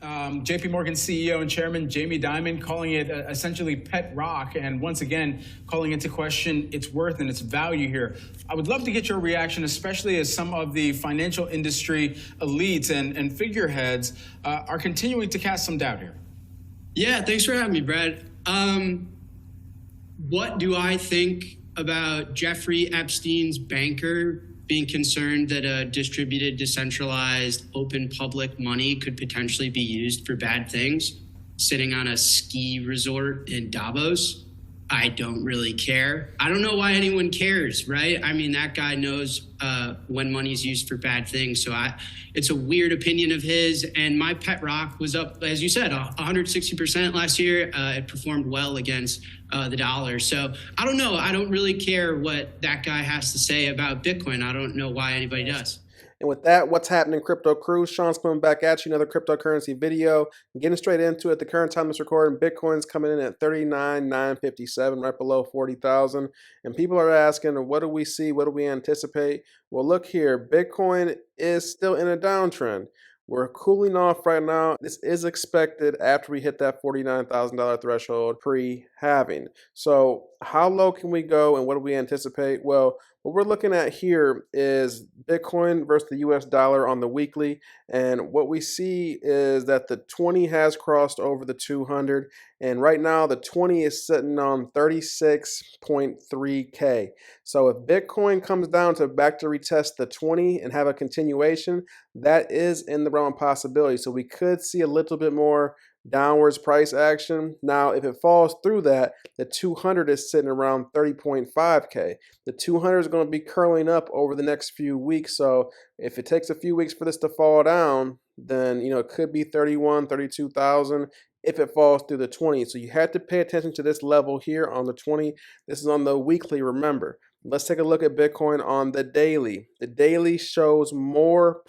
JP Morgan CEO and Chairman Jamie Dimon calling it essentially pet rock, and once again calling into question its worth and its value here. I would love to get your reaction, especially as some of the financial industry elites and figureheads are continuing to cast some doubt here. Yeah, thanks for having me, Brad. What do I think about Jeffrey Epstein's banker being concerned that distributed, decentralized, open public money could potentially be used for bad things, sitting on a ski resort in Davos? I don't really care. I don't know why anyone cares, right? I mean, that guy knows when money's used for bad things. So it's a weird opinion of his. And my pet rock was up, as you said, 160% last year. It performed well against the dollar. So I don't know. I don't really care what that guy has to say about Bitcoin. I don't know why anybody does. And with that, what's happening, Crypto Crew? Sean's coming back at you, another cryptocurrency video. Getting straight into it, the current time it's recording, Bitcoin's coming in at 39,957, right below 40,000. And people are asking, what do we see? What do we anticipate? Well, look here, Bitcoin is still in a downtrend. We're cooling off right now. This is expected after we hit that $49,000 threshold pre-halving. So how low can we go and what do we anticipate? Well, what we're looking at here is Bitcoin versus the US dollar on the weekly. And what we see is that the 20 has crossed over the 200. And right now the 20 is sitting on 36.3K. So if Bitcoin comes down to back to retest the 20 and have a continuation, that is in the realm of possibility. So we could see a little bit more downwards price action. Now, if it falls through that, the 200 is sitting around 30.5K. The 200 is going to be curling up over the next few weeks. So if it takes a few weeks for this to fall down, then, it could be 31, 32,000 if it falls through the 20. So you have to pay attention to this level here on the 20. This is on the weekly, remember. Let's take a look at Bitcoin on the daily. The daily shows more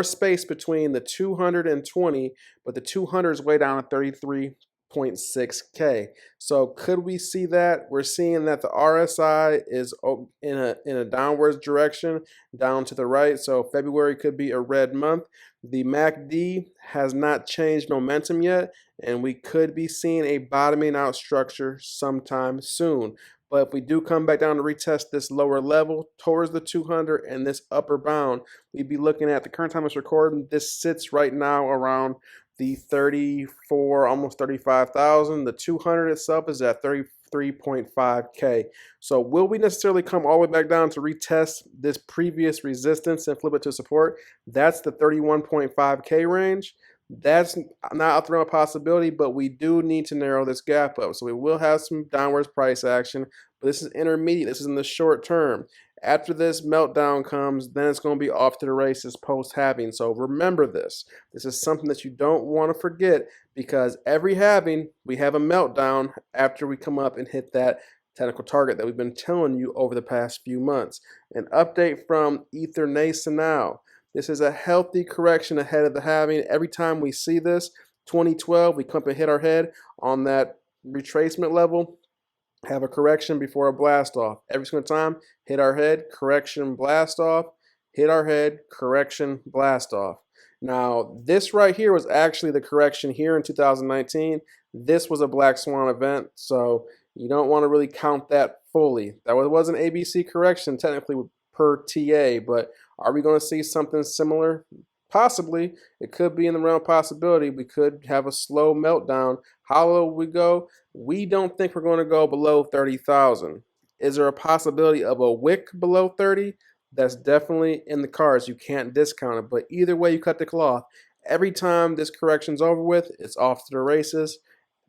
space between the 200 and 20, but the 200 is way down at 33.6K. So could we see that? We're seeing that the RSI is in a downwards direction, down to the right. So February could be a red month. The MACD has not changed momentum yet, and we could be seeing a bottoming out structure sometime soon. But if we do come back down to retest this lower level towards the 200 and this upper bound, we'd be looking at the current time it's recording. This sits right now around the 34, almost 35,000. The 200 itself is at 33.5K. So will we necessarily come all the way back down to retest this previous resistance and flip it to support? That's the 31.5K range. That's not out there a possibility, but we do need to narrow this gap up. So we will have some downwards price action, but this is intermediate. This is in the short term. After this meltdown comes, then it's going to be off to the races post-halving. So remember this. This is something that you don't want to forget, because every halving, we have a meltdown after we come up and hit that technical target that we've been telling you over the past few months. An update from Ether Nation now. This is a healthy correction ahead of the halving. Every time we see this, 2012, we come up and hit our head on that retracement level, have a correction before a blast off. Every single time, hit our head, correction, blast off, hit our head, correction, blast off. Now, this right here was actually the correction here in 2019. This was a black swan event, so you don't want to really count that fully. That was an ABC correction, technically, per TA, but are we going to see something similar? Possibly. It could be in the realm of possibility. We could have a slow meltdown. How low we go? We don't think we're going to go below 30,000. Is there a possibility of a wick below 30? That's definitely in the cards. You can't discount it. But either way you cut the cloth, every time this correction's over with, it's off to the races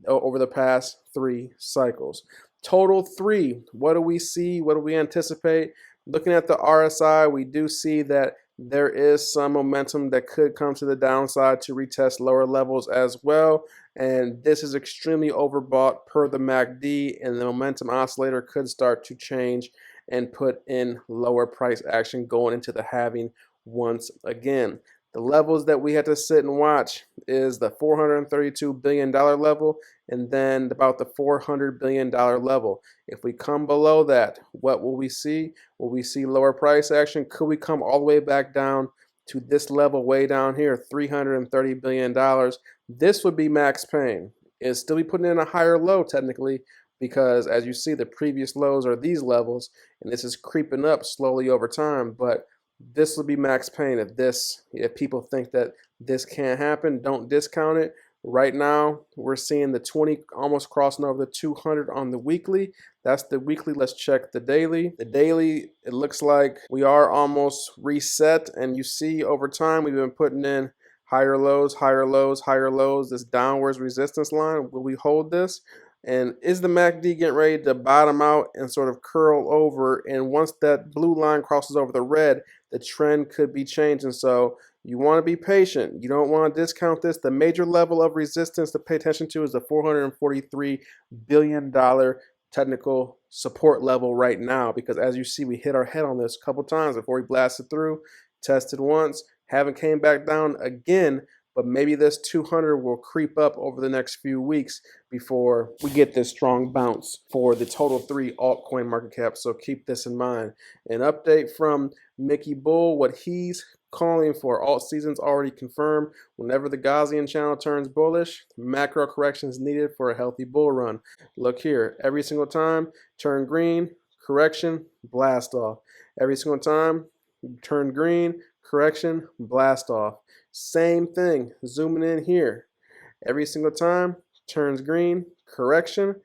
over the past 3 cycles. Total 3. What do we see? What do we anticipate? Looking at the RSI, we do see that there is some momentum that could come to the downside to retest lower levels as well. And this is extremely overbought per the MACD, and the momentum oscillator could start to change and put in lower price action going into the halving once again. The levels that we had to sit and watch is the $432 billion level and then about the $400 billion level. If we come below that, what will we see? Will we see lower price action? Could we come all the way back down to this level way down here, $330 billion, this would be max pain. It'd still be putting in a higher low technically, because as you see, the previous lows are these levels, and this is creeping up slowly over time. But this will be max pain if people think that this can't happen. Don't discount it. Right now, we're seeing the 20 almost crossing over the 200 on the weekly. That's the weekly. Let's check the daily. The daily, it looks like we are almost reset, and you see over time we've been putting in higher lows, higher lows, higher lows. This downwards resistance line, will we hold this? And is the MACD getting ready to bottom out and sort of curl over? And once that blue line crosses over the red, the trend could be changing. So you want to be patient. You don't want to discount this. The major level of resistance to pay attention to is the $443 billion technical support level right now, because as you see, we hit our head on this a couple times before we blasted through, tested once, haven't came back down again. But maybe this 200 will creep up over the next few weeks before we get this strong bounce for the total 3 altcoin market cap. So keep this in mind. An update from Mickey Bull, what he's calling for alt seasons already confirmed. Whenever the Gaussian channel turns bullish, macro correction is needed for a healthy bull run. Look here, every single time, turn green, correction, blast off. Every single time, turn green, correction, blast off. Same thing, zooming in here. Every single time, turns green, correction.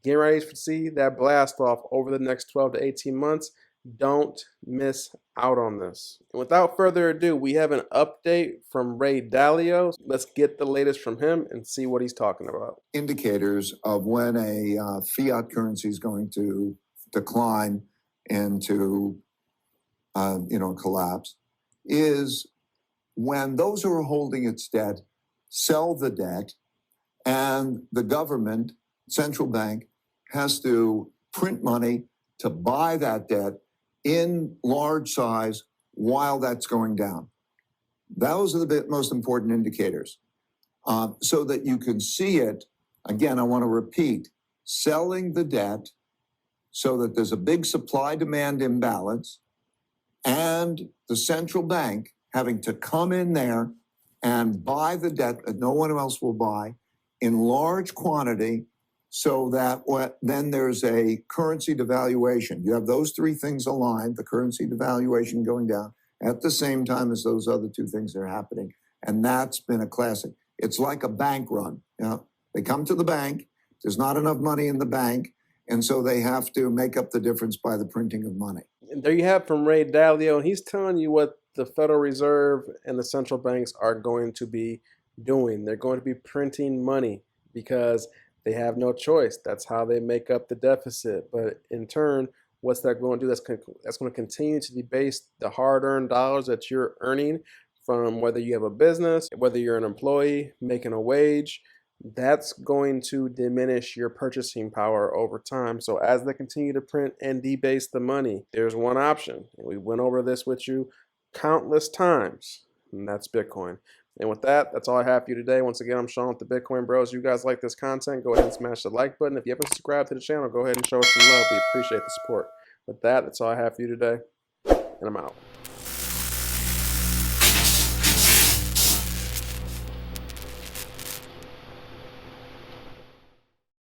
Get ready to see that blast off over the next 12 to 18 months. Don't miss out on this. And without further ado, we have an update from Ray Dalio. Let's get the latest from him and see what he's talking about. Indicators of when a fiat currency is going to decline and to collapse is when those who are holding its debt sell the debt, and the government, central bank, has to print money to buy that debt in large size while that's going down. Those are the most important indicators. So that you can see it, again, I want to repeat, selling the debt so that there's a big supply-demand imbalance, and the central bank having to come in there and buy the debt that no one else will buy in large quantity, so that then there's a currency devaluation. You have those three things aligned, the currency devaluation going down at the same time as those other two things are happening. And that's been a classic. It's like a bank run. They come to the bank, there's not enough money in the bank, and so they have to make up the difference by the printing of money. And there you have from Ray Dalio, and he's telling you what the Federal Reserve and the central banks are going to be doing. They're going to be printing money because they have no choice. That's how they make up the deficit. But in turn, what's that going to do? That's going to continue to debase the hard-earned dollars that you're earning from whether you have a business, whether you're an employee making a wage. That's going to diminish your purchasing power over time. So as they continue to print and debase the money, there's one option. And we went over this with you countless times, and that's Bitcoin. And with that, that's all I have for you today. Once again, I'm Sean with the Bitcoin Bros. You guys like this content, go ahead and smash the like button. If you haven't subscribed to the channel, go ahead and show us some love. We appreciate the support. With that, that's all I have for you today, and I'm out.